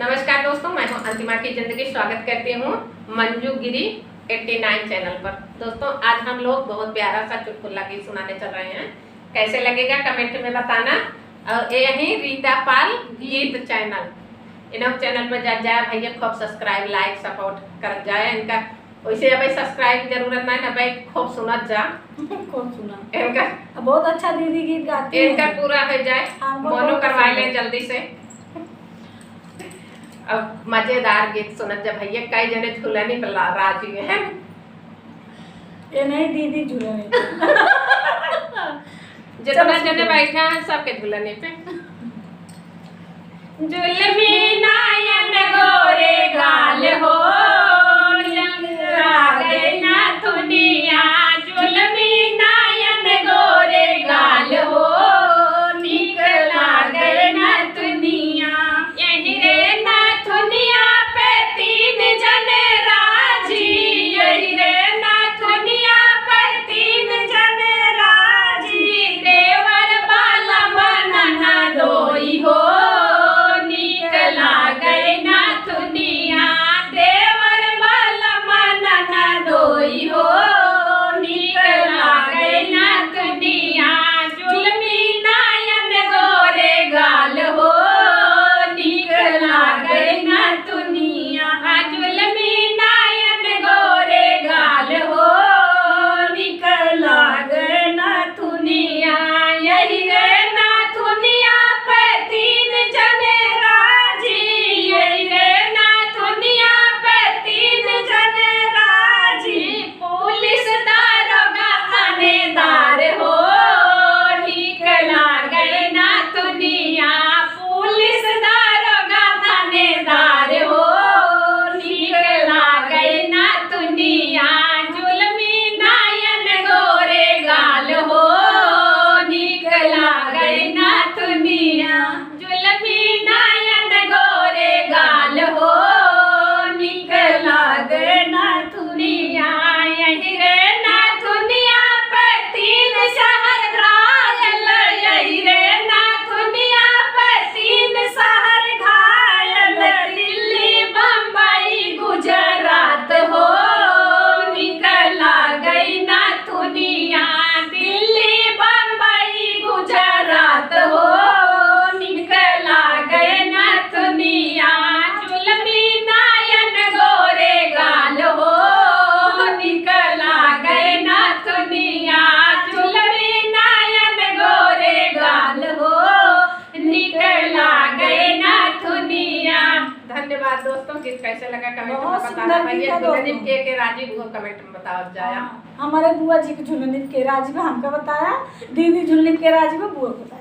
नमस्कार दोस्तों, मैं हूं अंतिमा की जिंदगी। स्वागत करती हूं मंजू गिरी 89 चैनल पर। दोस्तों आज हम लोग बहुत प्यारा सा चुटकुला गीत सुनाने चल रहे हैं। कैसे लगेगा कमेंट में बताना। और यही रीता पाल गीत चैनल, इन चैनल पर जा जाए भैया, खूब सब्सक्राइब लाइक सपोर्ट कर जाए इनका। वैसे भाई सब्सक्राइब की जरूरत नहीं ना भाई, खूब सुनत जा। खूब सुना इनका बहुत अच्छा दीदी गीत गाती है। इनका पूरा हो जाए, मोनो करवा ले जल्दी से। अब मजेदार गीत सुनत जा भैया, कई जने झूलने पर राजी है। ये नहीं दीदी झूलने जितना जने बैठा है सबके झूलने पे। जुलमी नायन गोरे गाल हो, गई ना दुनिया। जुलमी नायन गोरे गाल हो, निकला गई ना दुनिया। यही रे ना दुनिया पे तीन जने राजी, यही रे ना दुनिया पे तीन जने राजी। देवर बाला बनना दोई हो, निकला गई ना दुनिया। देवर बाला बनना दोई हो, निकला गई ना दुनिया। जुलमी नायन गोरे गाल हो, निकला गई ना दुनिया। जुलमी नायन गोरे गाल हो, निकला गई ना दुनिया। यही रे ना दुनिया पे तीन जने राजी, यही रे ना दुनिया पे तीन जने राजी। पुलिस दारोगा थानेदार हो, निकला गई ना दुनिया। पुलिस दारोगा थानेदार हो, निकला गई ना दुनिया। जुलमी नायन गोरे गाल हो, निकला गई ना दुनिया। जुलमी नायन गोरे गाल हो, निकला गई ना दुनिया। यही रे ना दुनिया पे तीन शहर घायल, यही रे ना दुनिया पे तीन शहर घायल। दिल्ली बम्बई गुजरात हो, निकला गई ना दुनिया। दिल्ली बम्बई गुजरात हो, निकला गई ना दुनिया। जुलमी नायन गोरे गाल हो, निकला गई ना दुनिया। जुलमी नायन गोरे गाल हो, निकला गई ना दुनिया। धन्यवाद दोस्तों, गीत कैसे लगा कमेंट में बताना भैया। दुल्हन के राजीव को कमेंट में बताओ जाया। हमारे बुआ जी के झूलने के राजी में हमको बताया, दीदी झूलने के राजी में बुआ को बताया।